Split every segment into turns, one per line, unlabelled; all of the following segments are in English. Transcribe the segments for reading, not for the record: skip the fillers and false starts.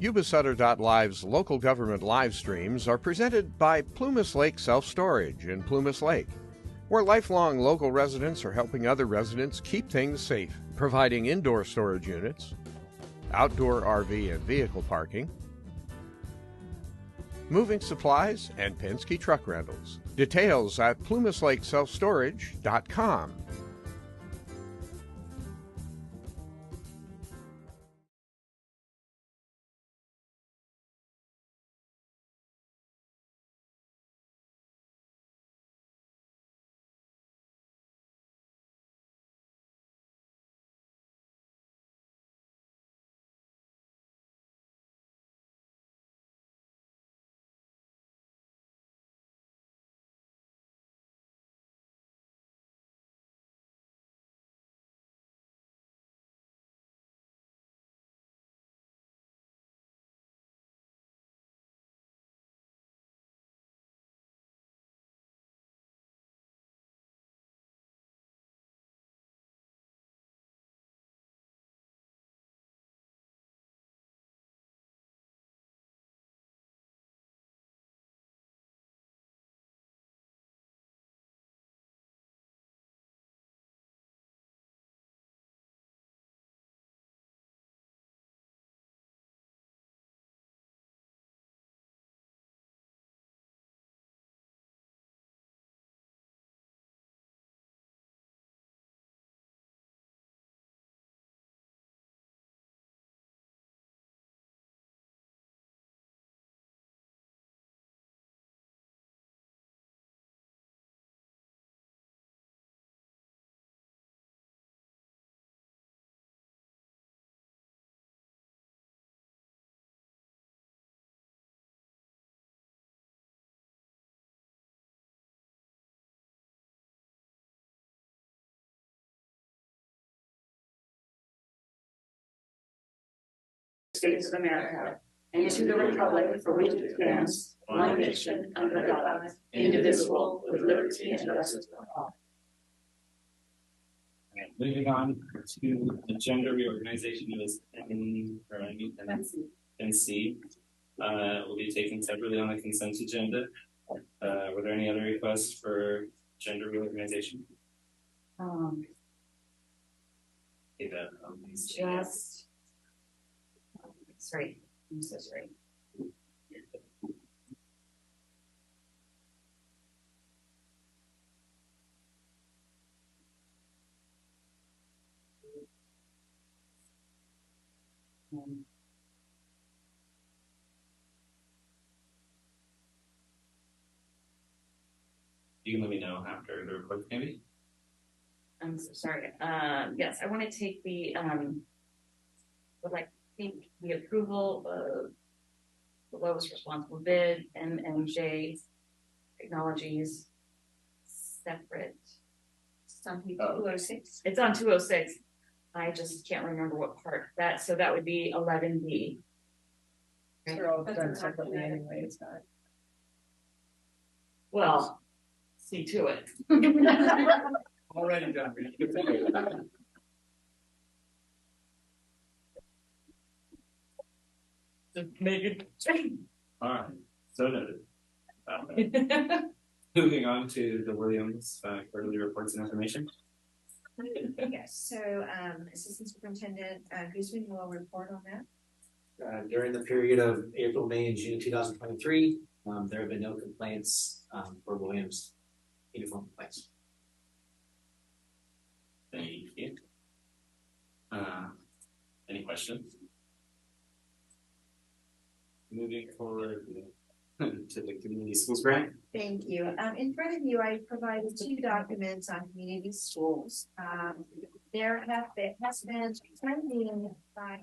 Yuba-Sutter.live's local government live streams are presented by Plumas Lake Self Storage in Plumas Lake, where lifelong local residents are helping other residents keep things safe, providing indoor storage units, outdoor RV and vehicle parking, moving supplies, and Penske truck rentals. Details at plumaslakeselfstorage.com.
States of America, and to the republic for which it stands, one nation, under God, indivisible, with liberty and justice for all.
Moving on to the gender reorganization is NC. Will be taken separately on the consent agenda. Were there any other requests for gender reorganization?
Just sorry, I'm so sorry.
You can let me know after the report, maybe.
I'm so sorry. Yes, I want to take the the approval of the lowest responsible bid, MJ Technologies, separate. It's on 206. It's on 206. I just can't remember what part that. So that would be 11B.
They're all done separately anyway. It's not.
Well, see to it.
Already done.
Make it.
All right, so noted. Moving on to the Williams quarterly reports and information.
Yes, so Assistant Superintendent Guzman will report on that.
During the period of April, May, and June 2023, there have been no complaints for Williams uniform complaints.
Thank you. Any questions? Moving forward to the community schools grant.
Thank you. In front of you, I provided 2 documents on community schools. There has been funding by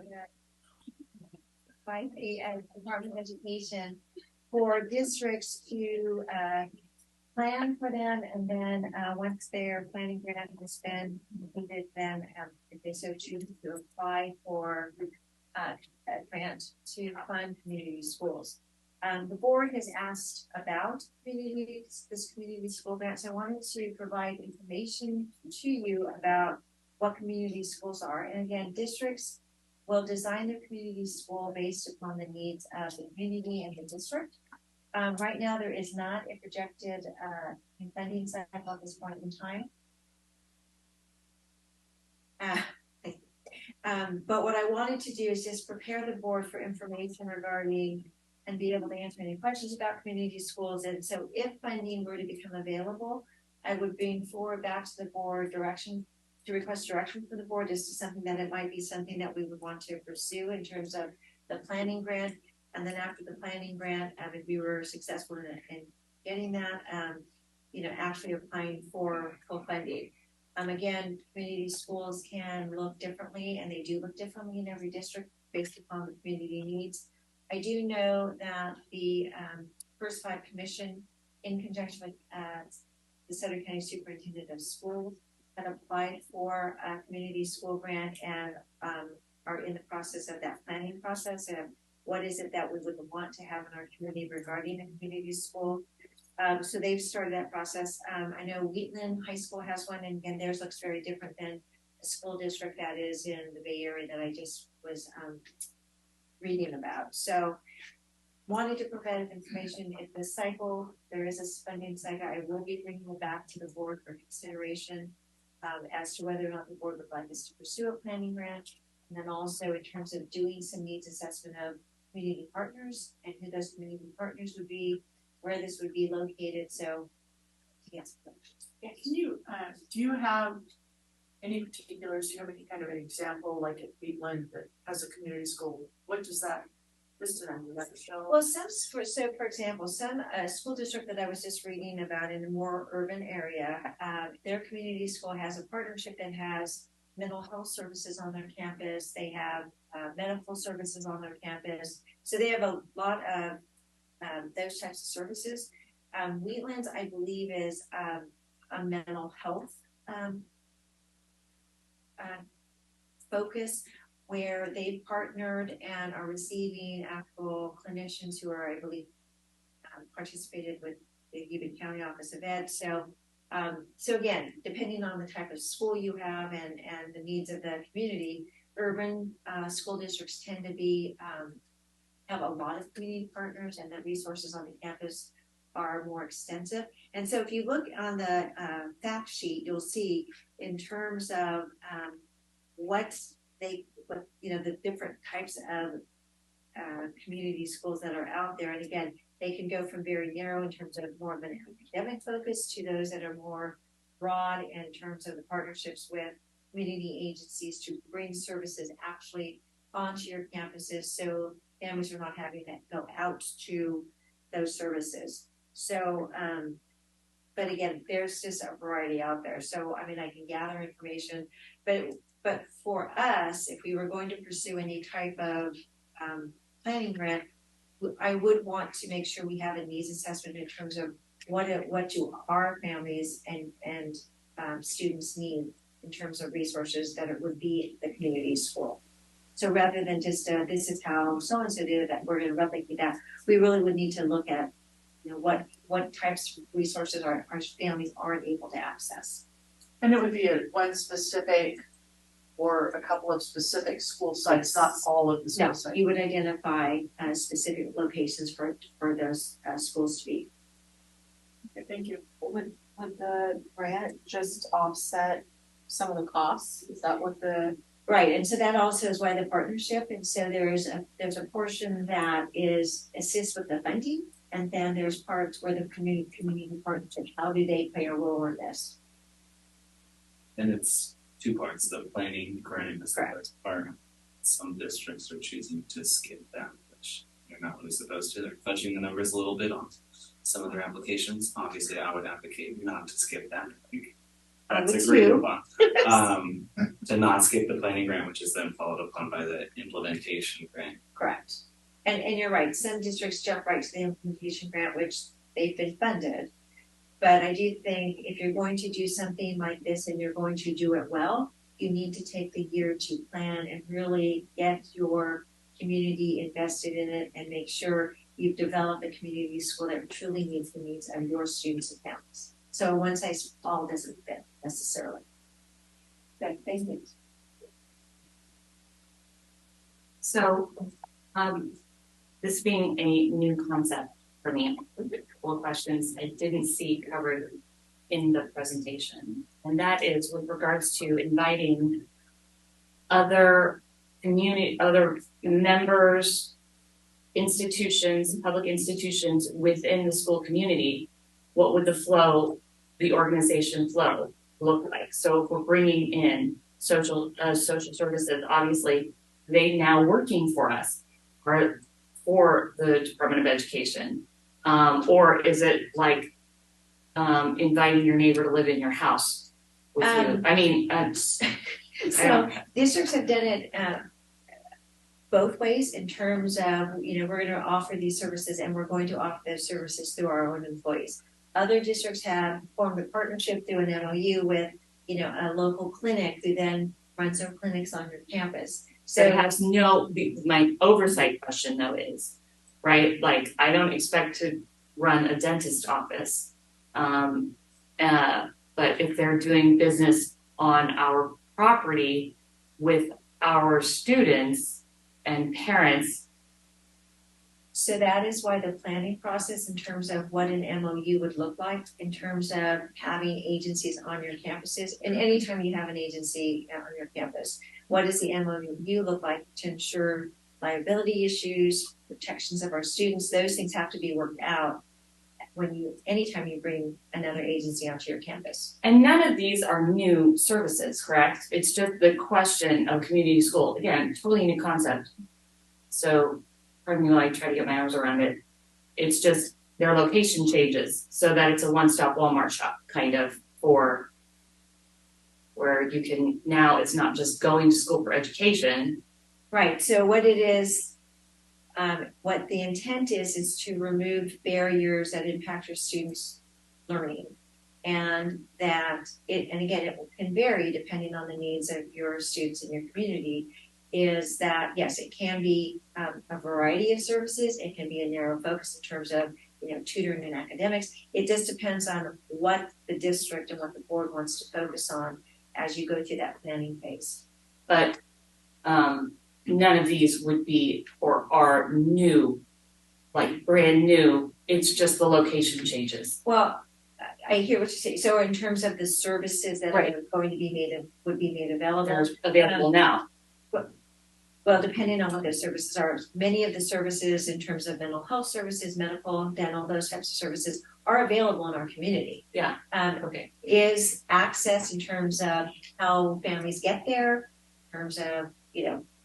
the Department of Education for districts to plan for them, and then once their planning grant has been completed, then if they so choose to apply for a grant to fund community schools. The board has asked about this community school grant, so I wanted to provide information to you about what community schools are. And again, districts will design the community school based upon the needs of the community and the district. Right now, there is not a projected funding cycle at this point in time. But what I wanted to do is just prepare the board for information regarding and be able to answer any questions about community schools. And so if funding were to become available, I would bring forward back to the board to request direction from the board as to something that it might be something that we would want to pursue in terms of the planning grant. And then after the planning grant, if we were successful in getting that, actually applying for co-funding. Again, community schools can look differently, and they do look differently in every district based upon the community needs. I do know that the First Five Commission, in conjunction with the Sutter County Superintendent of Schools, had applied for a community school grant and are in the process of that planning process of what is it that we would want to have in our community regarding a community school. So they've started that process. I know Wheatland High School has one, and again, theirs looks very different than a school district that is in the Bay Area that I just was reading about. So wanting to provide information in this cycle, there is a funding cycle. I will be bringing it back to the board for consideration as to whether or not the board would like us to pursue a planning grant. And then also in terms of doing some needs assessment of community partners and who those community partners would be, where this would be located. So, yes.
Yeah, can you, do you have any particulars? Do you have any kind of an example, like at Wheatland that has a community school? What does that, just to show?
Well, for example, some school district that I was just reading about in a more urban area, their community school has a partnership that has mental health services on their campus. They have medical services on their campus. So they have a lot of those types of services. Wheatlands, I believe, is a mental health focus where they've partnered and are receiving actual clinicians who are, I believe, participated with the Yuba County Office of Ed. So again, depending on the type of school you have and the needs of the community, urban school districts tend to be have a lot of community partners, and the resources on the campus are more extensive. And so if you look on the fact sheet, you'll see in terms of the different types of community schools that are out there. And again, they can go from very narrow in terms of more of an academic focus to those that are more broad in terms of the partnerships with community agencies to bring services actually onto your campuses, so families are not having to go out to those services. So, but again, there's just a variety out there. So, I mean, I can gather information, but for us, if we were going to pursue any type of planning grant, I would want to make sure we have a needs assessment in terms of what do our families and students need in terms of resources that it would be the community school. So rather than just this is how so-and-so did it, that we're going to replicate that, we really would need to look at what types of resources our families aren't able to access.
And it would be one specific or a couple of specific school sites, not all of the school sites.
You would identify specific locations for those schools to be.
Okay, thank you.
Would the grant just offset some of the costs? Is that what the
Right, and so that also is why the partnership, and so there's a portion that is assists with the funding, and then there's parts where the community partnership, how do they play a role in this?
And it's two parts, the planning grant is the first part. Some districts are choosing to skip that, which they're not really supposed to. They're fudging the numbers a little bit on some of their applications. Obviously, I would advocate not to skip that. I think that's agreed upon. To not skip the planning grant, which is then followed upon by the implementation grant.
Correct. And you're right, some districts jump right to the implementation grant, which they've been funded. But I do think if you're going to do something like this and you're going to do it well, you need to take the year to plan and really get your community invested in it and make sure you've developed a community school that truly meets the needs of your students and families. So one size all doesn't fit necessarily.
that thank you?
So, this being a new concept for me, a couple of questions I didn't see covered in the presentation. And that is with regards to inviting other members, institutions, public institutions within the school community. What would the organization flow look like? So if we're bringing in social services, obviously they now working for us or for the Department of Education, or is it like inviting your neighbor to live in your house with you? I mean,
so districts have done it both ways in terms of, we're going to offer these services and we're going to offer those services through our own employees. Other districts have formed a partnership through an MOU with, a local clinic who then runs their clinics on your campus.
So it has my oversight question though is, right, like I don't expect to run a dentist office. But if they're doing business on our property with our students and parents.
So that is why the planning process in terms of what an MOU would look like in terms of having agencies on your campuses, and anytime you have an agency on your campus, what does the MOU look like to ensure liability issues, protections of our students? Those things have to be worked out anytime you bring another agency onto your campus.
And none of these are new services, correct? It's just the question of community school. Again, totally new concept. So pardon me while I try to get my arms around it. It's just their location changes so that it's a one-stop Walmart shop kind of for where you can now it's not just going to school for education.
Right. So what it is, what the intent is to remove barriers that impact your students' learning, and that and again, it can vary depending on the needs of your students in your community. Is that yes, it can be a variety of services. It can be a narrow focus in terms of tutoring and academics. It just depends on what the district and what the board wants to focus on as you go through that planning phase.
But none of these would be or are new, like brand new. It's just the location changes.
Well, I hear what you say. So in terms of the services that are going to be would be made available.
They're available now.
Well, depending on what those services are, many of the services in terms of mental health services, medical, dental, those types of services are available in our community.
Yeah.
Okay. Is access in terms of how families get there, in terms of,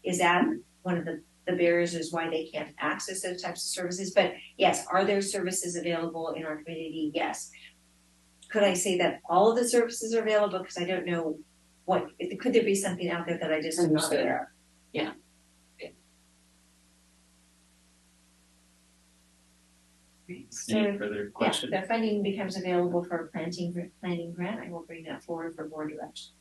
is that one of the barriers is why they can't access those types of services? But yes, are there services available in our community? Yes. Could I say that all of the services are available? Because I don't know could there be something out there that I just am not aware of?
Yeah.
Any further questions?
The funding becomes available for a planning grant. I will bring that forward for board direction.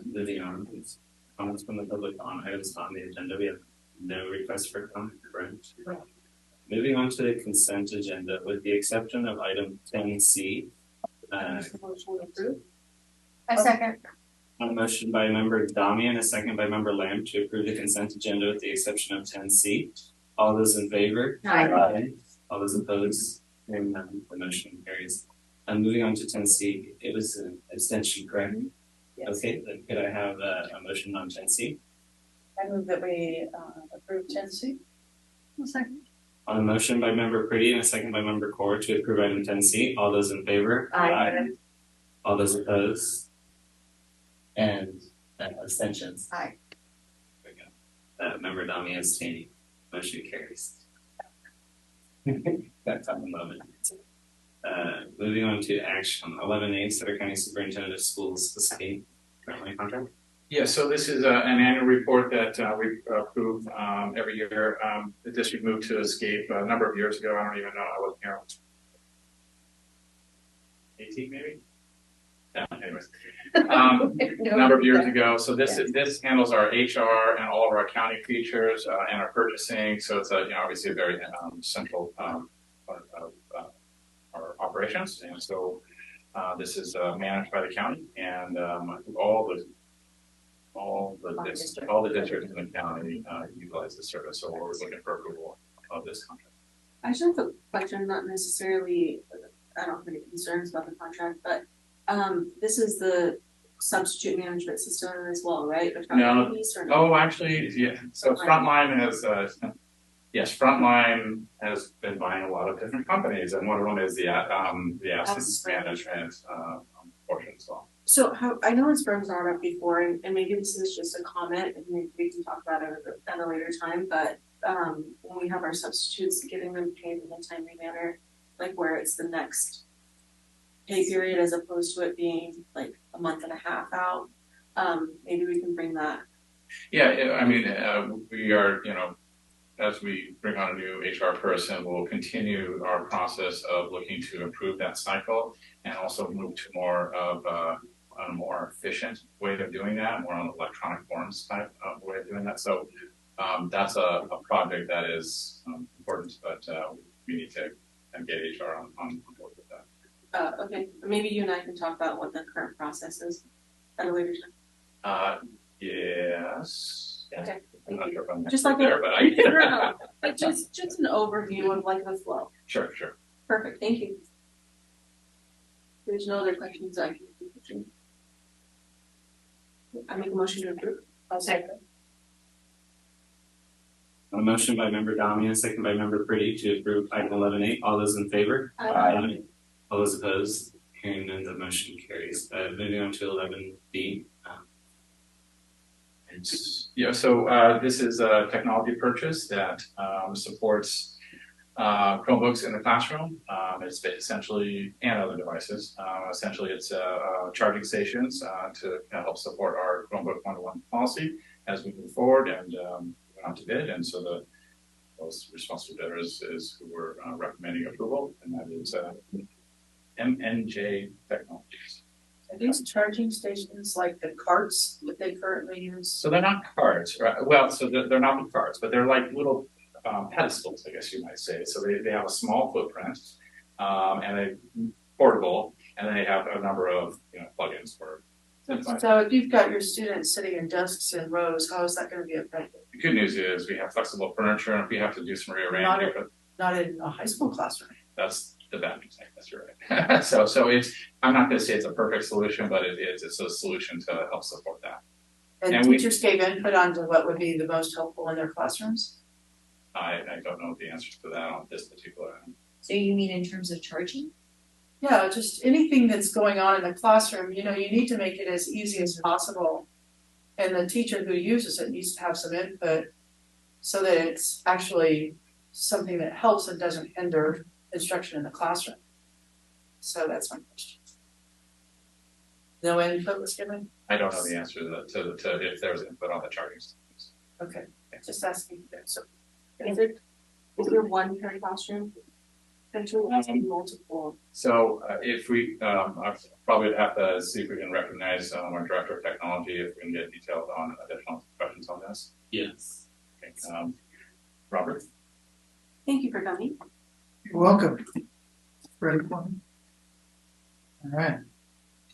Moving on, please. Comments from the public on items on the agenda. We have no requests for comment, correct? Moving on to the consent agenda, with the exception of item 10C.
I second.
A motion by member Dami and a second by member Lamb to approve the consent agenda with the exception of 10C. All those in favor?
Aye.
All those opposed? Hearing none, the motion carries. Moving on to 10C, it was an abstention, correct?
Yes.
Okay, then could I have a motion on 10C?
I move that we approve 10C. Second.
On a motion by member Pretty and a second by member Core to approve item 10C. All those in favor?
Aye.
All those opposed? And abstentions?
Aye.
There we go. Member Dami abstaining. Motion carries. That's on the moment. Moving on to action 11A, Sutter County Superintendent of Schools escape currently contract.
Yeah, so this is an annual report that we approve every year. The district moved to escape a number of years ago. I don't even know. I wasn't here. 18 maybe? No, anyways. A number of years ago. So this handles our HR and all of our accounting features and our purchasing. So it's obviously a very central part of our operations. And so this is managed by the county, and all the all the districts in the county utilize this service, so we're looking for approval of this contract.
I just have a question, not necessarily, I don't have any concerns about the contract, but this is the substitute management system as well, right?
No.
Piece or
Oh, actually, yeah. So Frontline has, yes, Frontline has been buying a lot of different companies, and one of them is the assets management portion as well.
So I know it's been brought up before, and maybe this is just a comment, and maybe we can talk about it at a later time, but when we have our substitutes, getting them paid in a timely manner, like where it's the next pay period as opposed to it being like a month and a half out, maybe we can bring that.
Yeah, I mean, we are, as we bring on a new HR person, we'll continue our process of looking to improve that cycle and also move to more of a more efficient way of doing that, more on electronic forms type of way of doing that. So that's a project that is important, but we need to get HR on board with that.
Okay, maybe you and I can talk about what the current process is at a later time.
Yes.
Okay.
I'm not sure if I'm
Just like
there, but I
but just an overview of like the flow.
Sure.
Perfect, thank you. There's no other questions I can. I make a motion to approve.
I'll second.
A motion by member Damian, second by member Pretty to approve item 11A. All those in favor?
Aye.
All those opposed? Hearing none, the motion carries. Moving on to 11B.
So this is a technology purchase that supports Chromebooks in the classroom. It's essentially, and other devices. Essentially, it's charging stations to help support our Chromebook one-to-one policy as we move forward and went out to bid. And so the most responsible bidder is who we're recommending approval, and that is MJ Technologies.
Are these charging stations like the carts that they currently use?
So they're not carts, right? Well, so they're not the carts, but they're like little pedestals, I guess you might say. So they have a small footprint, and they're portable, and then they have a number of plugins for.
So if you've got your students sitting in desks in rows, how is that going to be effective?
The good news is we have flexible furniture, and if we have to do some rearranging,
Not in a high school classroom.
that's the bad news. That's right. so it's, I'm not going to say it's a perfect solution, but it's a solution to help support that.
And teachers gave input onto what would be the most helpful in their classrooms?
I don't know the answers to that on this particular item.
So you mean in terms of charging?
Yeah, just anything that's going on in the classroom, you need to make it as easy as possible. And the teacher who uses it needs to have some input so that it's actually something that helps and doesn't hinder instruction in the classroom. So that's my question. No input was given?
I don't know the answer to if there's input on the charging systems.
Okay, just asking. So,
Is there one per classroom? Potentially multiple.
So if we, I probably would have to see if we can recognize our director of technology, if we can get details on additional questions on this.
Yes.
Okay. Robert.
Thank you for coming.
You're welcome. Ready for me? All right.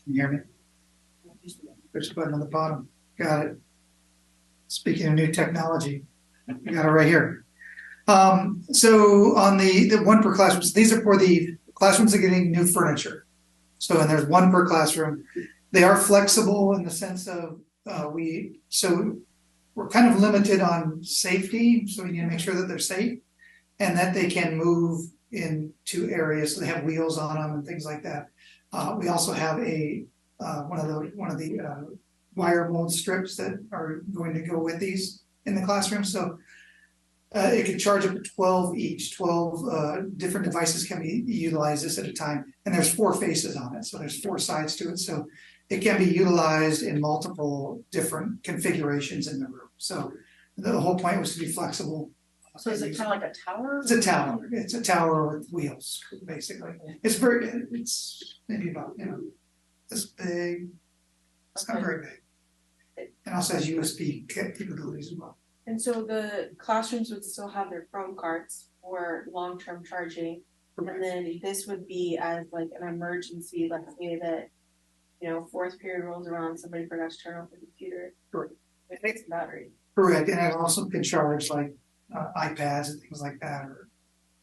Can you hear me? Push the button on the bottom. Got it. Speaking of new technology, we got it right here. So on the one per classroom, so these are for the classrooms that are getting new furniture. So, and there's one per classroom. They are flexible in the sense of we're kind of limited on safety. So we need to make sure that they're safe and that they can move into areas. So they have wheels on them and things like that. We also have one of the wire mold strips that are going to go with these in the classroom. So it can charge up to 12 each. 12 different devices can be utilized this at a time. And there's 4 faces on it. So there's 4 sides to it. So it can be utilized in multiple different configurations in the room. So the whole point was to be flexible.
So is it kind of like a tower?
It's a tower. It's a tower with wheels, basically. It's maybe about, this big. It's not very big. And also has USB capabilities as well.
And so the classrooms would still have their Chrome cards for long-term charging. And then this would be as like an emergency, let's say that, 4th period rolls around, somebody forgot to turn off the computer.
Correct.
It takes a battery.
Correct, and it also could charge like iPads and things like that, or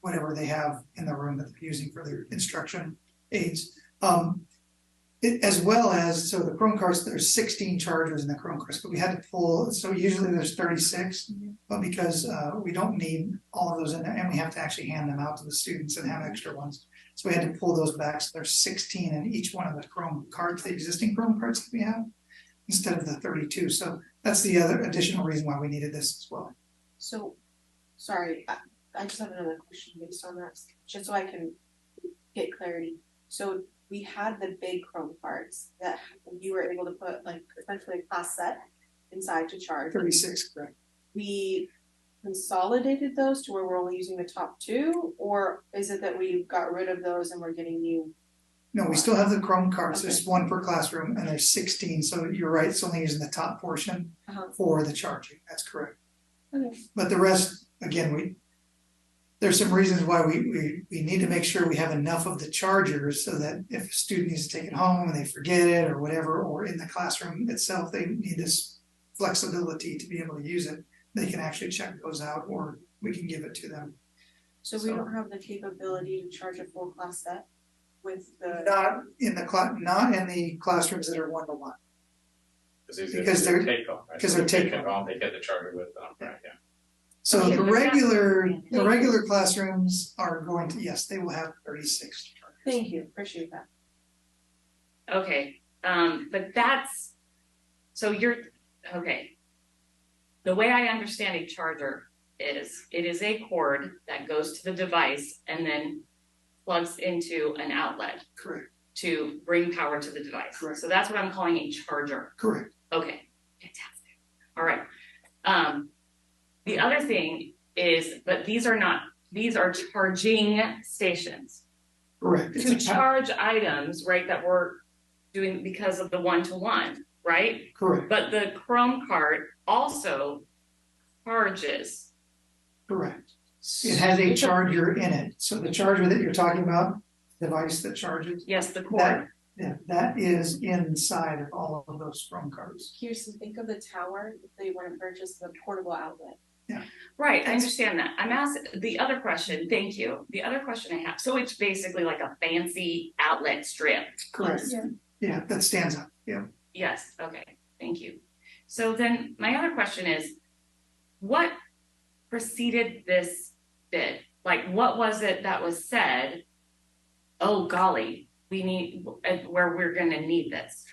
whatever they have in the room that they're using for their instruction aids. As well as, so the Chrome carts, there's 16 chargers in the Chrome carts, but we had to pull, so usually there's 36, but because we don't need all of those in there, and we have to actually hand them out to the students and have extra ones. So we had to pull those back, so there's 16 in each one of the Chrome carts, the existing Chrome carts that we have, instead of the 32. So that's the other additional reason why we needed this as well.
So, sorry, I just have another question based on that, just so I can get clarity. So we had the big Chrome carts that you were able to put like essentially a class set inside to charge.
36, correct.
We consolidated those to where we're only using the top two, or is it that we got rid of those and we're getting new?
No, we still have the Chrome carts.
Okay.
There's one per classroom, and there's 16. So you're right, it's only using the top portion for the charging. That's correct.
Okay.
But the rest, again, there's some reasons why we need to make sure we have enough of the chargers so that if a student needs to take it home and they forget it or whatever, or in the classroom itself, they need this flexibility to be able to use it. They can actually check those out, or we can give it to them.
So we don't have the capability to charge a full class set with the.
Not in the classrooms that are one-to-one.
Because
they're
take home, right?
because
So
they're
they
take
take it home, they get the charger with them, right, yeah.
So
Okay,
the
but that's-
regular classrooms are going to, yes, they will have 36 chargers.
Thank you, appreciate that.
Okay, but that's, so okay. The way I understand a charger is, it is a cord that goes to the device and then plugs into an outlet
Correct,
to bring power to the device.
Correct.
So that's what I'm calling a charger.
correct.
Okay, fantastic. All right. The other thing is, but these are charging stations.
Correct.
To charge items, right, that we're doing because of the one-to-one, right?
Correct,
But the Chrome cart also charges.
correct. It has a charger in it. So the charger that you're talking about, device that charges,
Yes, the cord.
that is inside of all of those Chrome cards.
Kirsten, think of the tower if they want to purchase the portable outlet.
Right, I understand that. I'm asking the other question, thank you. The other question I have, so it's basically like a fancy outlet strip.
Correct.
Yeah.
Yeah, that stands up. Yeah.
Yes, okay, thank you. So then my other question is, what preceded this bid? Like, what was it that was said, oh golly, we need, where we're gonna need this?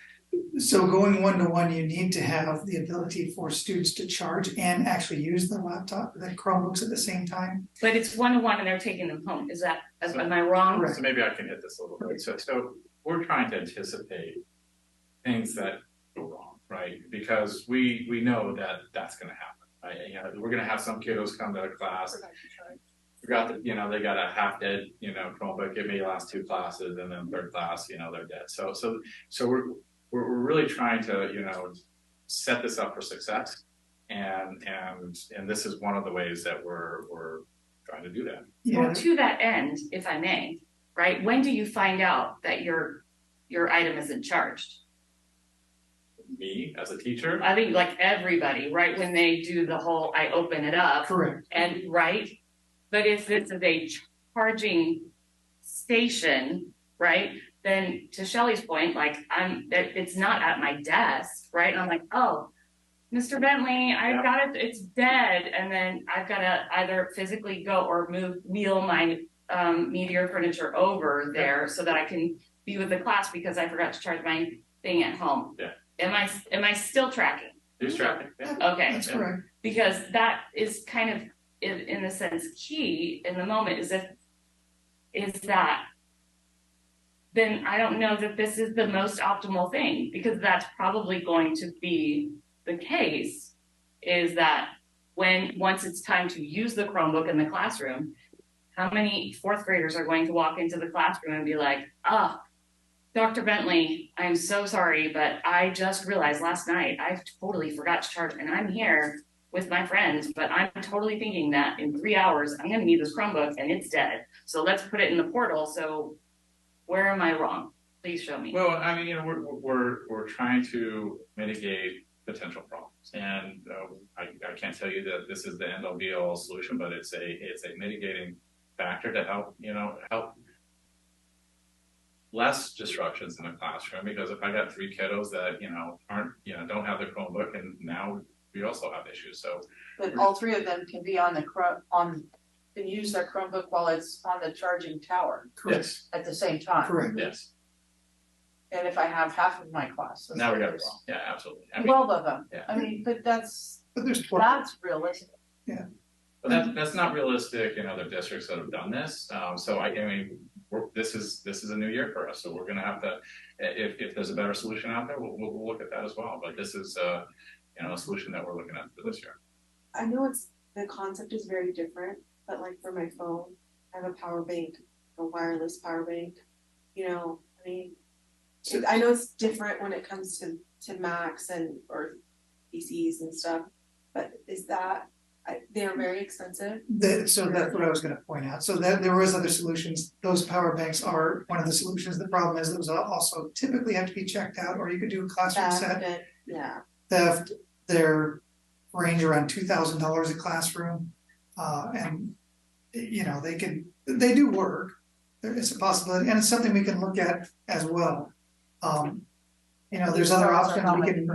So going one-to-one, you need to have the ability for students to charge and actually use the laptop, the Chromebooks at the same time.
But it's one-to-one and they're taking them home, is that, am I wrong?
Correct.
So maybe I can hit this a little bit. So we're trying to anticipate things that go wrong, right? Because we know that that's gonna happen, right? You know, we're gonna have some kiddos come to a class, forgot that, you know, they got a half dead, you know, Chromebook, give me the last two classes, and then third class, you know, they're dead. So we're really trying to, you know, set this up for success, and this is one of the ways that we're trying to do that.
Well, to that end, if I may, right, when do you find out that your item isn't charged?
Me as a teacher,
I think like everybody, right, when they do the whole, I open it up,
Correct.
and right, but if this is a charging station, right, then to Shelley's point, like it's not at my desk, right, and I'm like, oh, Mr. Bentley, I've got it, it's dead, and then I've got to either physically go or wheel my Meteor furniture over there so that I can be with the class because I forgot to charge my thing at home.
Yeah.
Am I still tracking?
who's tracking? Yeah.
Okay.
That's correct.
Because that is kind of in a sense key in the moment is that then I don't know that this is the most optimal thing, because that's probably going to be the case, is that once it's time to use the Chromebook in the classroom, how many fourth graders are going to walk into the classroom and be like, Dr. Bentley, I'm so sorry, but I just realized last night I totally forgot to charge, and I'm here with my friends, but I'm totally thinking that in 3 hours I'm gonna need this Chromebook and it's dead. So let's put it in the portal. So where am I wrong? Please show me.
Well, I mean, you know, we're trying to mitigate potential problems. And I can't tell you that this is the end all be all solution, but it's a mitigating factor to help less disruptions in the classroom. Because if I got 3 kiddos that don't have their Chromebook, and now we also have issues. So,
but all 3 of them can be on the can use their Chromebook while it's on the charging tower.
yes,
At the same time.
Correct.
yes.
And if I have half of my class.
Now we got it wrong. Yeah, absolutely. I mean,
12 of them.
yeah.
I mean, but that's
But there's
realistic.
but that's not realistic in other districts that have done this. So I mean, this is a new year for us. So we're going to have to, if there's a better solution out there, we'll look at that as well. But this is a solution that we're looking at for this year.
I know the concept is very different, but like for my phone, I have a power bank, a wireless power bank. I mean, I know it's different when it comes to Macs or PCs and stuff, but is that they're very expensive?
So that's what I was going to point out. So that there was other solutions. Those power banks are one of the solutions. The problem is those also typically have to be checked out, or you could do a classroom set.
Yeah.
Theft. They're range around $2,000 a classroom, and they do work. It's a possibility, and it's something we can look at as well. There's other options we can.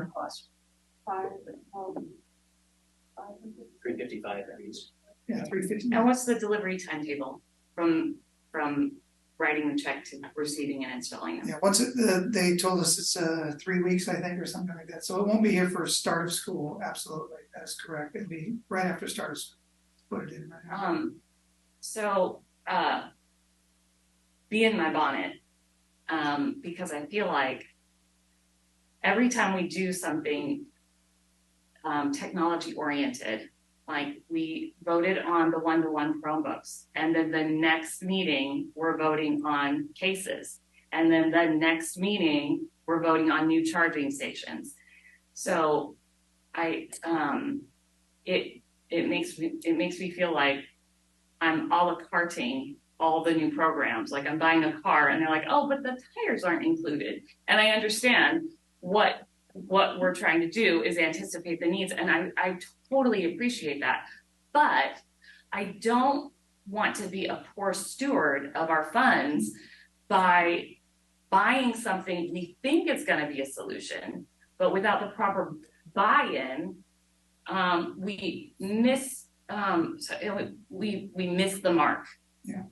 355 at least.
Yeah, 350.
And what's the delivery timetable from writing the check to receiving and installing them?
Yeah, they told us it's 3 weeks, I think, or something like that. So it won't be here for start of school. Absolutely, that's correct. It'll be right after start of school. Put it in right now.
So be in my bonnet, because I feel like every time we do something technology oriented, like we voted on the one-to-one Chromebooks, and then the next meeting we're voting on cases, and then the next meeting we're voting on new charging stations. So it makes me feel like I'm a la carting all the new programs. Like I'm buying a car and they're like, oh, but the tires aren't included. And I understand what we're trying to do is anticipate the needs. And I totally appreciate that. But I don't want to be a poor steward of our funds by buying something we think is going to be a solution, but without the proper buy-in, we miss the mark.
Yeah.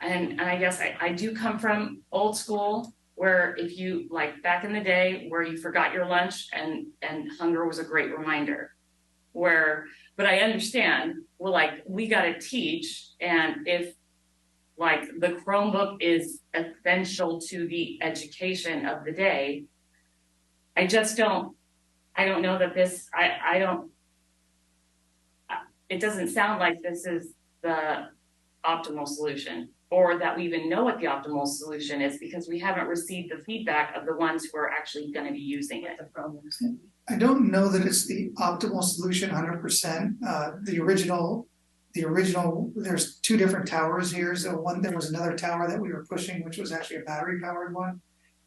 And I guess I do come from old school, where if you, like back in the day where you forgot your lunch and hunger was a great reminder, but I understand, well, like we got to teach, and if like the Chromebook is essential to the education of the day, I don't know that this, it doesn't sound like this is the optimal solution, or that we even know what the optimal solution is, because we haven't received the feedback of the ones who are actually going to be using it.
I don't know that it's the optimal solution 100%. The original, there's 2 different towers here. So there was another tower that we were pushing, which was actually a battery powered one,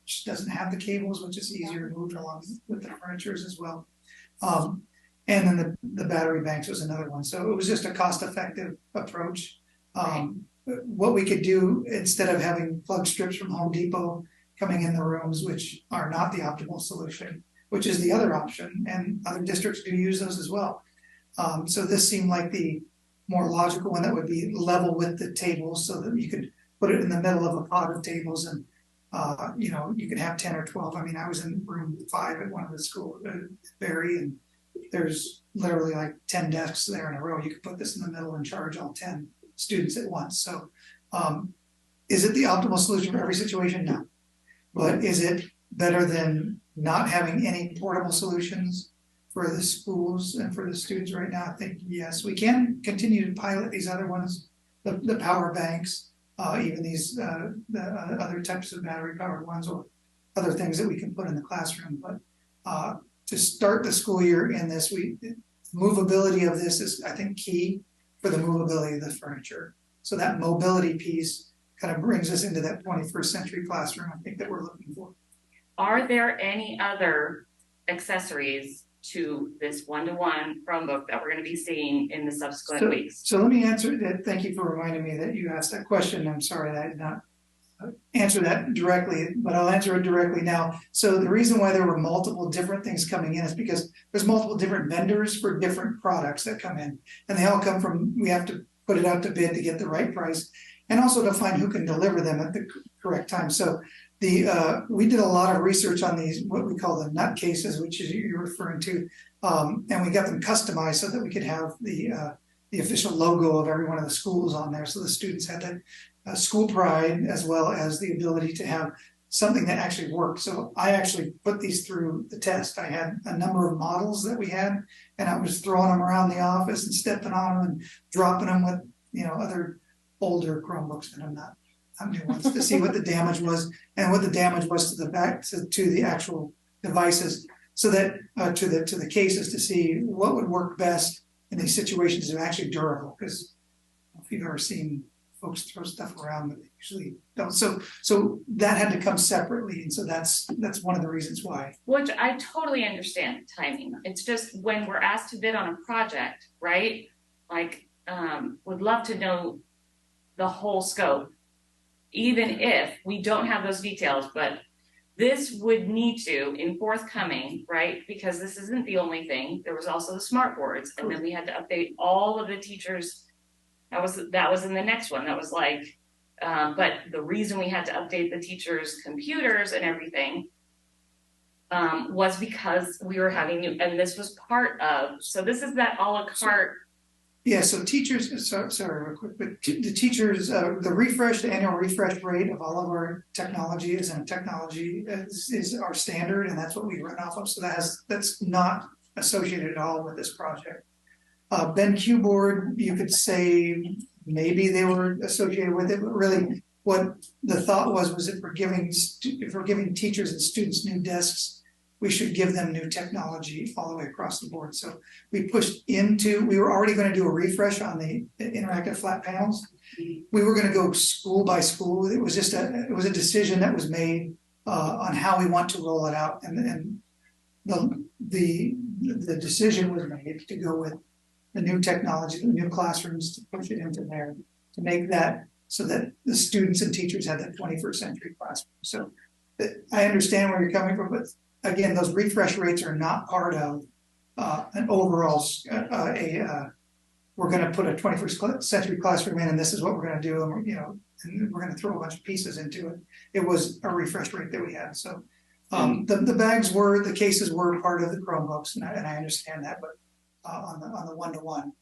which doesn't have the cables, which is easier to move along with the furnitures as well. And then the battery banks was another one. So it was just a cost effective approach. What we could do, instead of having plug strips from Home Depot coming in the rooms, which are not the optimal solution, which is the other option, and other districts do use those as well. So this seemed like the more logical one that would be level with the tables, so that you could put it in the middle of a pod of tables, and you could have 10 or 12. I mean, I was in room 5 at one of the schools, Barry, and there's literally like 10 desks there in a row. You could put this in the middle and charge all 10 students at once. So is it the optimal solution for every situation? No. But is it better than not having any portable solutions for the schools and for the students right now? I think yes. We can continue to pilot these other ones, the power banks, even these the other types of battery powered ones, or other things that we can put in the classroom. But to start the school year in this, movability of this is, I think, key for the movability of the furniture. So that mobility piece kind of brings us into that 21st century classroom, I think, that we're looking for.
Are there any other accessories to this one-to-one Chromebook that we're gonna be seeing in the subsequent weeks?
So let me answer that. Thank you for reminding me that you asked that question. I'm sorry that I did not answer that directly, but I'll answer it directly now. So the reason why there were multiple different things coming in is because there's multiple different vendors for different products that come in, and they all come from, we have to put it out to bid to get the right price, and also to find who can deliver them at the correct time. So we did a lot of research on these, what we call the nut cases, which is you're referring to, and we got them customized so that we could have the official logo of every one of the schools on there. So the students had that school pride as well as the ability to have something that actually worked. So I actually put these through the test. I had a number of models that we had, and I was throwing them around the office and stepping on them and dropping them with, other older Chromebooks that I'm not new ones to see what the damage was and what the damage was to the back to the actual devices, so that to the cases, to see what would work best in these situations that are actually durable. Because if you've ever seen folks throw stuff around, but they usually don't. So that had to come separately, and so that's one of the reasons why.
Which I totally understand timing. It's just when we're asked to bid on a project, right? Like, would love to know the whole scope, even if we don't have those details, but this would need to, in forthcoming, right? Because this isn't the only thing. There was also the smart boards, and then we had to update all of the teachers. That was in the next one. That was like, but the reason we had to update the teachers' computers and everything was because we were having new, and this was part of. So this is that a la carte.
Yeah. So teachers, sorry, real quick, but the teachers, the annual refresh rate of all of our technology is our standard, and that's what we run off of. So that's not associated at all with this project. BenQ board, you could say maybe they were associated with it, but really what the thought was if we're giving teachers and students new desks, we should give them new technology all the way across the board. So we were already going to do a refresh on the interactive flat panels. We were going to go school by school. It was a decision that was made on how we want to roll it out, and the decision was made to go with the new technology, the new classrooms, to push it into there, to make that so that the students and teachers had that 21st century classroom. So I understand where you're coming from, but again, those refresh rates are not part of an overall, we're going to put a 21st century classroom in, and this is what we're going to do, and we're going to throw a bunch of pieces into it. It was a refresh rate that we had. So the cases were part of the Chromebooks, and I understand that, but on the one-to-one,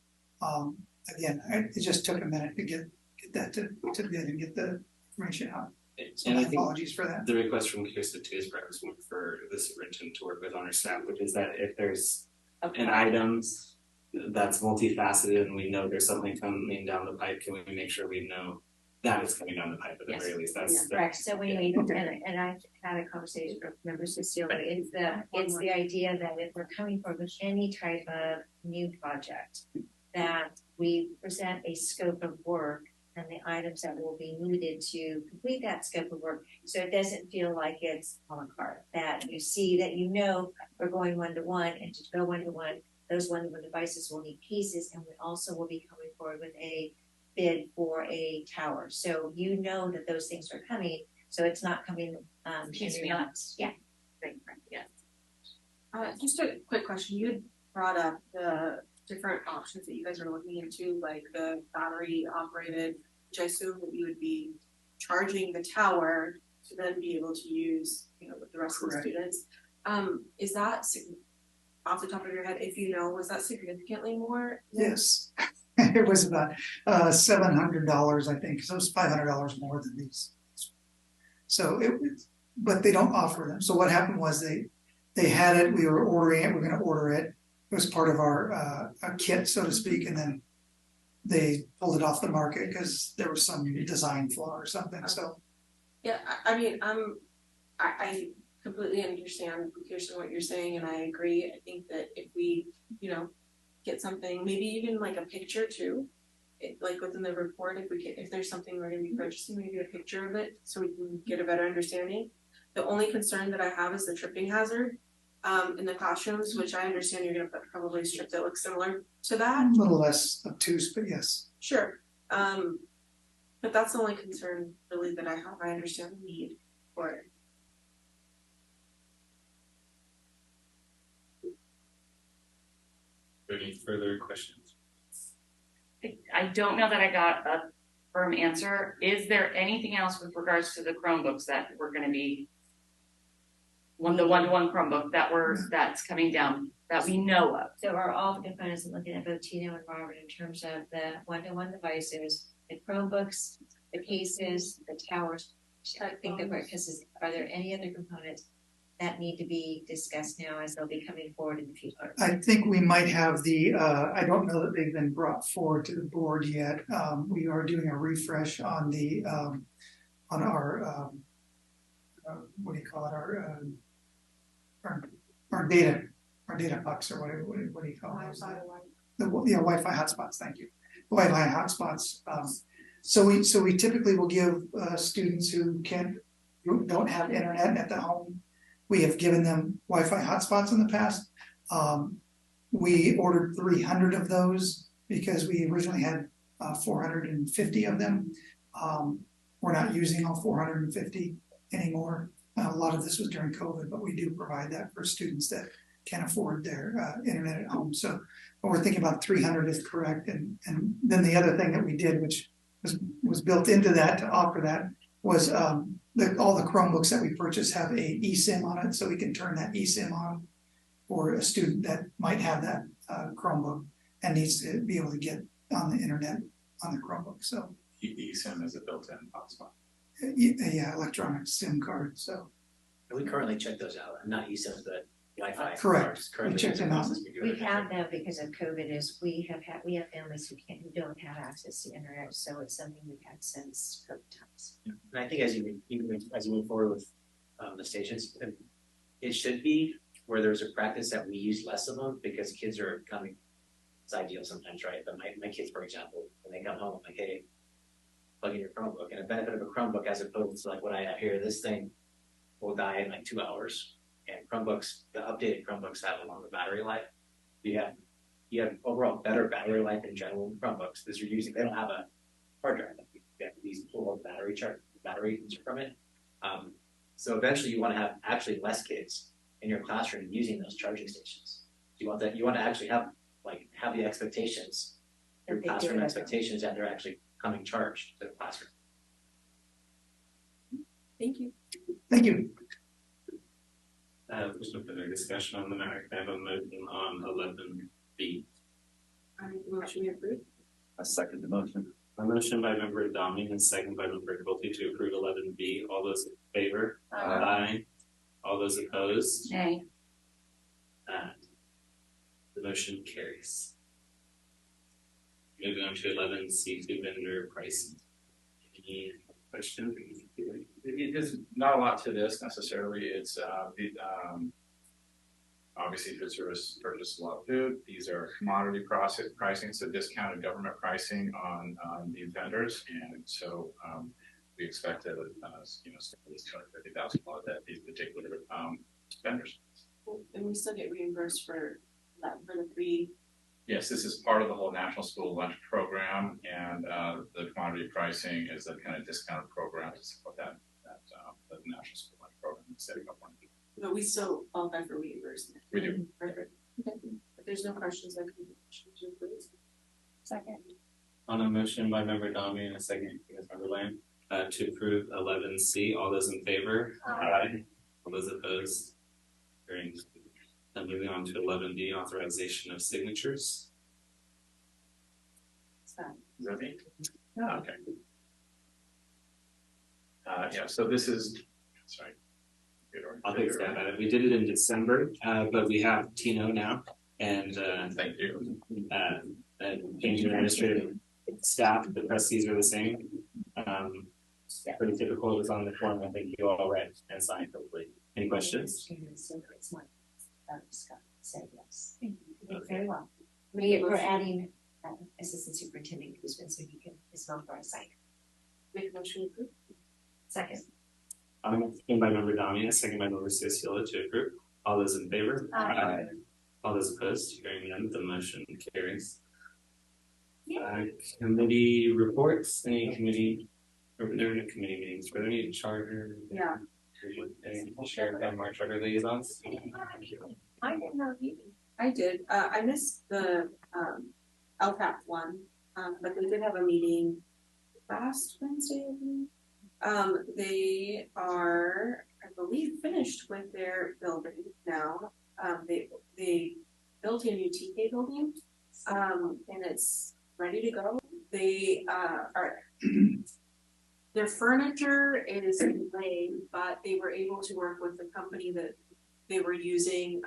again, it just took a minute to get that to bid and get the information out. So
and
apologies for that.
The request from Kirsten Tues was one for the superintendent to work with on her staff, which is that if there's an item that's multifaceted and we know there's something coming down the pipe, can we make sure we know that is coming down the pipe at the very least? That's
correct. So when and I've had a conversation with members this year, but it's the idea that if we're coming from any type of new project, that we present a scope of work and the items that will be needed to complete that scope of work, so it doesn't feel like it's a la carte. That you see that we're going one-to-one, and to go one-to-one, those one-to-one devices will need pieces, and we also will be coming forward with a bid for a tower. So that those things are coming, so it's not coming
Piecemeal.
Yeah.
Yeah.
Just a quick question. You had brought up the different options that you guys are looking into, like the battery operated, which I assume that you would be charging the tower to then be able to use, with the rest
Correct.
of the students. Is that off the top of your head, if was that significantly more?
Yes, it was about $700, I think. So it was $500 more than these. So but they don't offer them. So what happened was they had it. We were ordering it. We're going to order it. It was part of our kit, so to speak, and then they pulled it off the market because there was some design flaw or something. So,
yeah, I mean, I completely understand, Kirsten, what you're saying, and I agree. I think that if we, get something, maybe even like a picture too, like within the report, if there's something we're going to be purchasing, maybe a picture of it so we can get a better understanding. The only concern that I have is the tripping hazard. in the classrooms, which I understand you're gonna put probably strip that looks similar to that.
A little less obtuse, but yes.
Sure. But that's the only concern really that I have. I understand the need for it.
Any further questions?
I don't know that I got a firm answer. Is there anything else with regards to the Chromebooks that we're gonna be the one-to-one Chromebook that's coming down that we know of?
So are all the components, I'm looking at both Tino and Robert in terms of the one-to-one devices, the Chromebooks, the cases, the towers. I think that because are there any other components that need to be discussed now as they'll be coming forward in the future?
I think we might have I don't know that they've been brought forward to the board yet. We are doing a refresh on on our, what do you call it, our data pucks or whatever, what do you call it? Wi-Fi hotspots, thank you. Wi-Fi hotspots. So we typically will give students who don't have internet at the home. We have given them Wi-Fi hotspots in the past. We ordered 300 of those because we originally had 450 of them. We're not using all 450 anymore. A lot of this was during COVID, but we do provide that for students that can't afford their internet at home. So we're thinking about 300 is correct. And then the other thing that we did, which was built into that to offer that, was all the Chromebooks that we purchased have a eSIM on it, so we can turn that eSIM on for a student that might have that Chromebook and needs to be able to get on the internet on the Chromebook. So
eSIM is a built-in hotspot.
Yeah, electronic SIM card. So
We currently check those out, not eSIMs, but Wi-Fi.
Correct.
Currently
We check them out.
We have them because of COVID we have families who don't have access to internet, so it's something we've had since COVID times.
And I think as you move forward with the stations, it should be where there's a practice that we use less of them because kids are coming. It's ideal sometimes, right? But my kids, for example, when they come home, I'm like, hey, plug in your Chromebook. And a benefit of a Chromebook as opposed to like what I have here, this thing will die in like 2 hours. And Chromebooks, the updated Chromebooks have a longer battery life. You have overall better battery life in general in Chromebooks because they don't have a hard drive. They have these full batteries from it. So eventually you want to have actually less kids in your classroom using those charging stations. You want to actually have the expectations, your classroom expectations that they're actually coming charged to the classroom.
Thank you.
thank you.
There's no further discussion on the matter. I have a motion on 11B.
I make the motion we approve.
I second the motion.
A motion by member Adami and second by member Pulte to approve 11B. All those in favor? Aye. All those opposed?
Nay.
The motion carries. Moving on to 11C, vendor pricing. Any questions?
There's not a lot to this necessarily. It's obviously food service purchases a lot of food. These are commodity pricing, so discounted government pricing on these vendors, and so we expect to spend at least $250,000 at these particular vendors.
And we still get reimbursed for the free.
Yes, this is part of the whole National School Lunch Program, and the commodity pricing is a kind of discounted program to support that the National School Lunch Program in the state of California.
But we still qualify for reimbursement.
We do.
Perfect. Okay. If there's no questions, I can motion to approve.
Second.
On a motion by member Dami and a second by member Lamb to approve 11C. All those in favor? Aye. All those opposed? Hearing. Moving on to 11D, authorization of signatures. Is that me? Yeah. Okay. Yeah, so this is, sorry. I'll take a stab at it. We did it in December, but we have Tino now, and
thank you.
And changing administrative staff. The trustees are the same. Pretty typical. It was on the form. I think you all read and signed. Hopefully, any questions?
Said yes. You did very well. We're adding assistant superintendent who's been so he can his mom for our site.
Make a motion to approve.
Second.
Motion by member Dami, second by member Cecile to approve. All those in favor?
Aye.
All those opposed? Hearing none, the motion carries. Committee reports, any committee, or there are no committee meetings, were there any charter?
Yeah.
Share and our charter liaisons?
I didn't know you.
I did. I missed the LPAC one, but they did have a meeting last Wednesday, I believe. They are, I believe, finished with their building now. They built a new TK building, and it's ready to go. They are. Their furniture is laid, but they were able to work with the company that they were using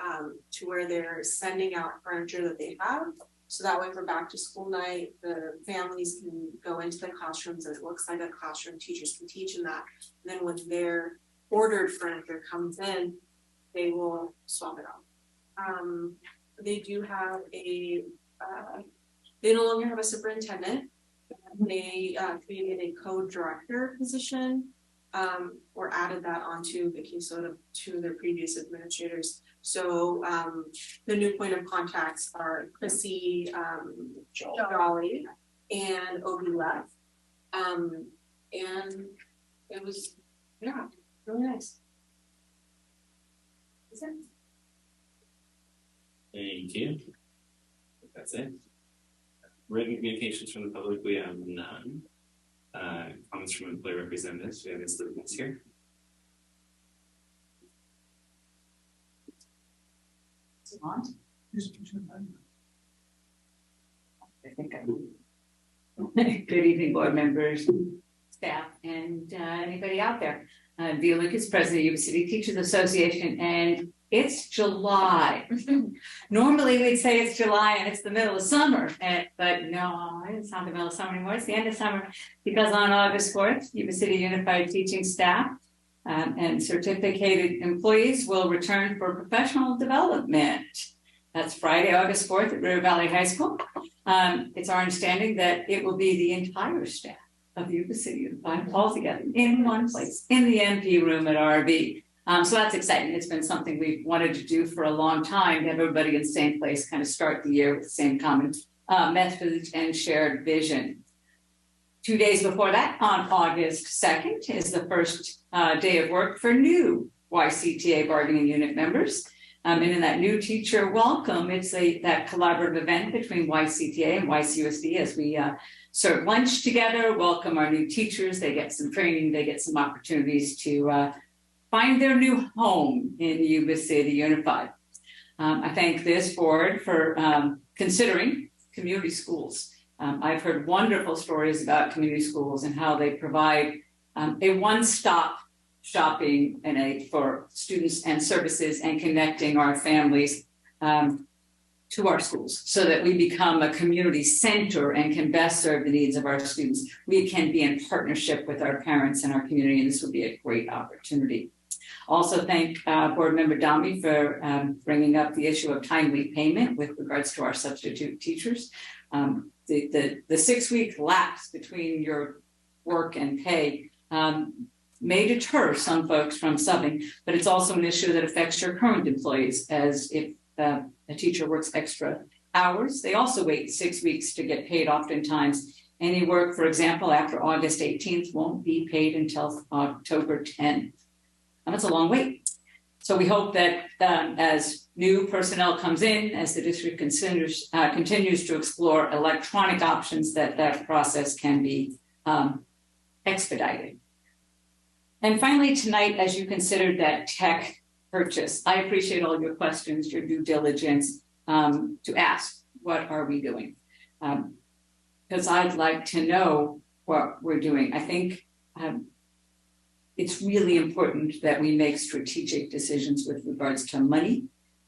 to where they're sending out furniture that they have. So that way for back to school night, the families can go into the classrooms and it looks like a classroom, teachers can teach in that. And then when their ordered furniture comes in, they will swap it out. They do have they no longer have a superintendent. They created a code director position, or added that onto the caseload of two of their previous administrators. So the new point of contacts are Chrissy, Jolly, and Obi Left. And it was, yeah, really nice. That's it.
Thank you. That's it. Written communications from the public, we have none. Comments from employee representatives, we have Ms. Lucas here.
On? I think good evening, board members, staff, and anybody out there. Via Lucas, President of Yuba City Teachers Association, and it's July. Normally we'd say it's July and it's the middle of summer, but no, it's not the middle of summer anymore. It's the end of summer, because on August 4th, Yuba City Unified Teaching staff and certificated employees will return for professional development. That's Friday, August 4th at River Valley High School. It's our understanding that it will be the entire staff of Yuba City Unified all together in one place, in the MP room at RV. So that's exciting. It's been something we've wanted to do for a long time, have everybody in the same place, kind of start the year with the same common message and shared vision. 2 days before that, on August 2nd, is the first day of work for new YCTA bargaining unit members. And in that new teacher welcome, it's that collaborative event between YCTA and YCUSD as we serve lunch together, welcome our new teachers. They get some training, they get some opportunities to find their new home in Yuba City Unified. I thank this board for considering community schools. I've heard wonderful stories about community schools and how they provide a one-stop shopping and for students and services, and connecting our families to our schools so that we become a community center and can best serve the needs of our students. We can be in partnership with our parents and our community, and this would be a great opportunity. Also thank Board Member Dami for bringing up the issue of timely payment with regards to our substitute teachers. The 6-week lapse between your work and pay may deter some folks from subbing, but it's also an issue that affects your current employees, as if a teacher works extra hours, they also wait 6 weeks to get paid oftentimes. Any work, for example, after August 18th won't be paid until October 10th. And that's a long wait. So we hope that as new personnel comes in, as the district continues to explore electronic options, that process can be expedited. And finally, tonight, as you considered that tech purchase, I appreciate all your questions, your due diligence to ask, what are we doing? Because I'd like to know what we're doing. I think it's really important that we make strategic decisions with regards to money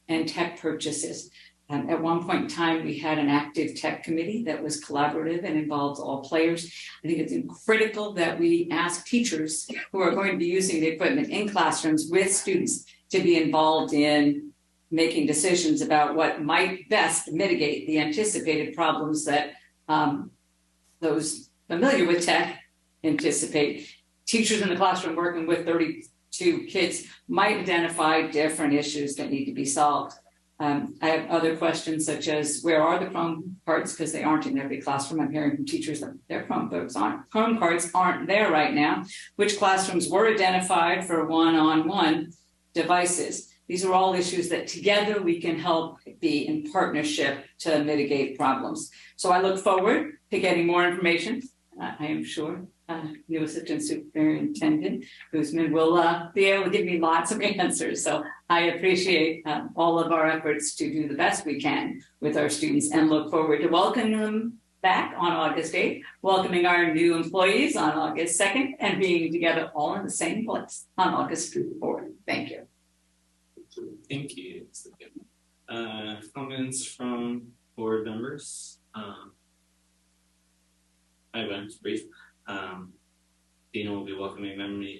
and tech purchases. At one point in time, we had an active tech committee that was collaborative and involved all players. I think it's critical that we ask teachers who are going to be using the equipment in classrooms with students to be involved in making decisions about what might best mitigate the anticipated problems that those familiar with tech anticipate. Teachers in the classroom working with 30 to kids might identify different issues that need to be solved. I have other questions such as where are the Chrome cards, because they aren't in every classroom. I'm hearing from teachers that their Chrome cards aren't there right now. Which classrooms were identified for one-on-one devices? These are all issues that together we can help be in partnership to mitigate problems. So I look forward to getting more information. I am sure new Assistant Superintendent Guzman will be able to give me lots of answers. So I appreciate all of our efforts to do the best we can with our students and look forward to welcoming them back on August 8th, welcoming our new employees on August 2nd, and being together all in the same place on August 4th. Thank you.
Thank you. Comments from board members? I went brief. Dina will be welcoming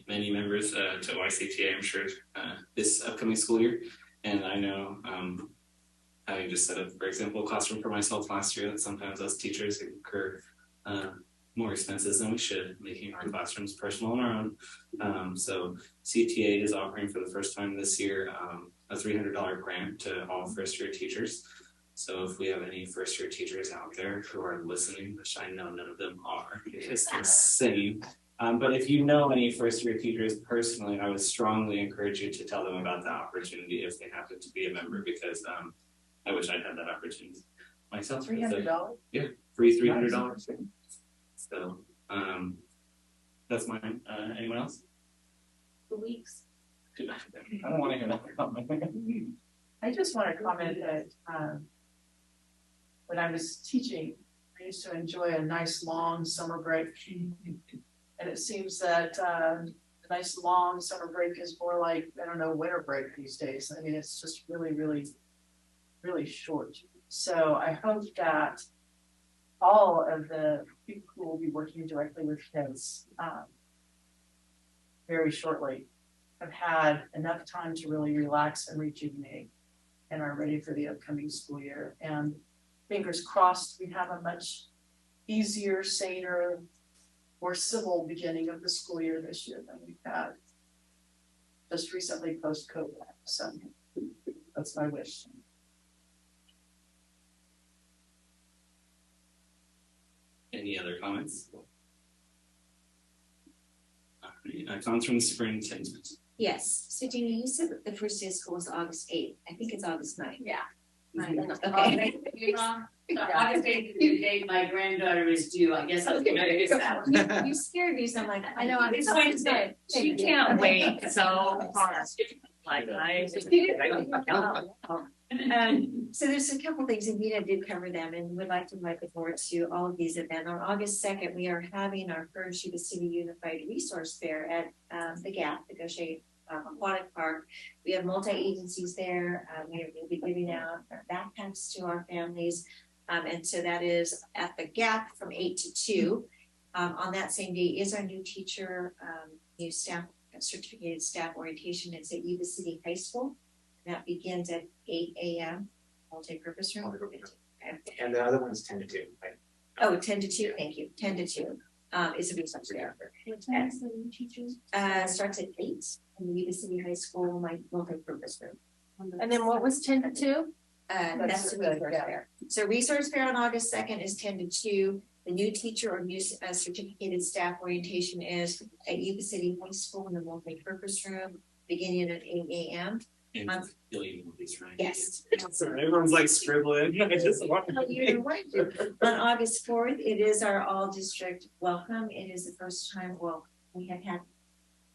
many members to YCTA, I'm sure, this upcoming school year. And I know, having just set up, for example, a classroom for myself last year, that sometimes us teachers incur more expenses than we should, making our classrooms personal on our own. So CTA is offering for the first time this year a $300 grant to all first-year teachers. So if we have any first-year teachers out there who are listening, which I know none of them are, because they're singing. But if you know any first-year teachers personally, I would strongly encourage you to tell them about the opportunity if they happen to be a member, because I wish I'd had that opportunity myself.
$300?
Yeah, free $300. So that's mine. Anyone else?
2 weeks.
I don't want to hear that comment.
I just want to comment that when I was teaching, I used to enjoy a nice long summer break. And it seems that a nice long summer break is more like, I don't know, winter break these days. I mean, it's just really, really, really short. So I hope that all of the people who will be working directly with kids very shortly have had enough time to really relax and rejuvenate and are ready for the upcoming school year. And fingers crossed, we have a much easier, saner, more civil beginning of the school year this year than we've had just recently post-COVID. So that's my wish.
Any other comments? Comments from the superintendent.
Yes, so Gina, you said that the first day of school is August 8th. I think it's August 9th.
Yeah.
Okay.
You're wrong. August 8th is the date my granddaughter is due. I guess I was gonna use that one.
You scared me, so I'm like, I know.
It's Wednesday. She can't wait so hard. Like
So there's a couple things, and Nina did cover them, and would like to invite the board to all of these events. On August 2nd, we are having our first Yuba-Sutter Unified Resource Fair at the Gap, the Gaucher Aquatic Park. We have multi-agencies there. We'll be giving out our backpacks to our families. And so that is at the Gap from 8 to 2. On that same day is our new teacher, new staff, certificated staff orientation. It's at Yuba-Sutter High School. And that begins at 8 a.m. Multi-purpose room.
And the other one's 10 to 2, right?
Oh, 10 to 2, thank you. 10 to 2 is a resource fair.
What time is the new teachers?
Starts at 8 in the Yuba-Sutter High School, multi-purpose room.
And then what was 10 to 2?
That's the resource fair. So resource fair on August 2nd is 10 to 2. The new teacher or new certificated staff orientation is at Yuba-Sutter High School in the multi-purpose room, beginning at 8 a.m.
And you'll email these, right?
Yes.
Sorry, everyone's like scribbling. I just want
On August 4th, it is our all district welcome. It is the first time, well, we have had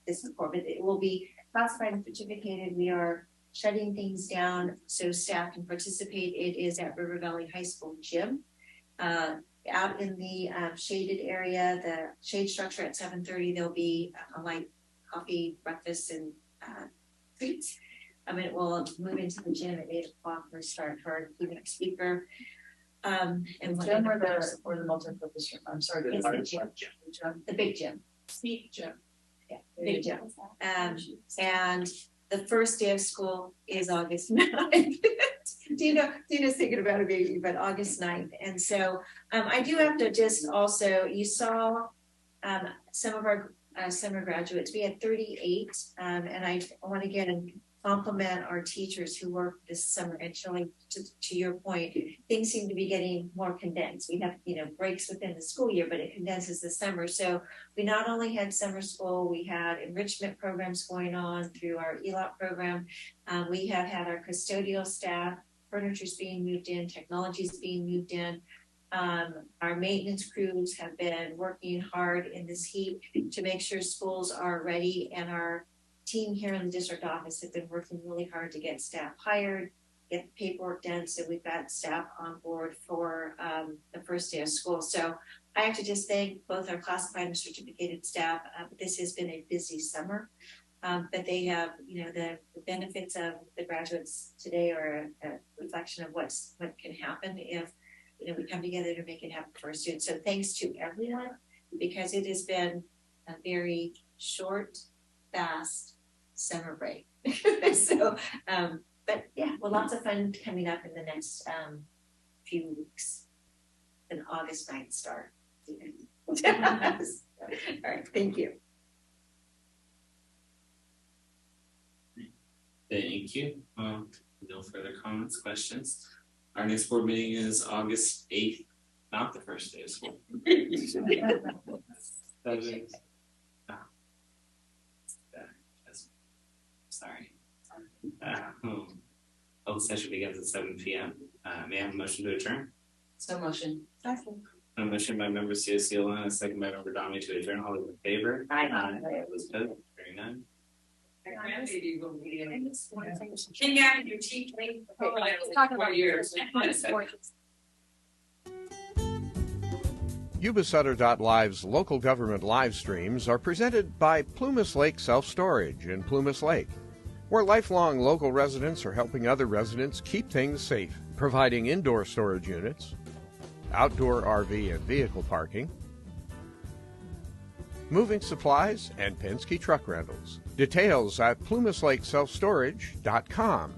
this before, but it will be classified and certificated. We are shutting things down so staff can participate. It is at River Valley High School gym. Out in the shaded area, the shade structure at 7:30, there'll be a light coffee, breakfast, and treats. It will move into the gym at 8 o'clock for start for our keynote speaker. And
the gym or the multi-purpose room? I'm sorry.
It's the gym. The big gym.
Speak gym.
Yeah, big gym. And the first day of school is August 9th. Dina's thinking about a baby, but August 9th. And so I do have to just also, you saw some of our summer graduates. We had 38, and I want to again compliment our teachers who worked this summer. Actually, to your point, things seem to be getting more condensed. We have, breaks within the school year, but it condenses the summer. So we not only had summer school, we had enrichment programs going on through our ELOT program. We have had our custodial staff, furniture's being moved in, technology's being moved in. Our maintenance crews have been working hard in this heat to make sure schools are ready, and our team here in the district office have been working really hard to get staff hired, get the paperwork done, so we've got staff on board for the first day of school. So I have to just thank both our classified and certificated staff. This has been a busy summer, but they have, the benefits of the graduates today are a reflection of what can happen if we come together to make it happen for our students. So thanks to everyone, because it has been a very short, fast summer break. So, but yeah, well, lots of fun coming up in the next few weeks. An August 9th start. All right, thank you.
Thank you. No further comments, questions. Our next board meeting is August 8th, not the first day of school. Sorry. The session begins at 7 p.m. May I have a motion to adjourn?
So motion.
A motion by member Ciociola and a second by member Domi to adjourn. All those in favor?
Aye.
Those opposed? Hearing none.
Can you have your teeth? Talk about yours.
Yuba-Sutter.live's local government live streams are presented by Plumas Lake Self Storage in Plumas Lake, where lifelong local residents are helping other residents keep things safe, providing indoor storage units, outdoor RV and vehicle parking, moving supplies, and Penske truck rentals. Details at plumaslakeselfstorage.com.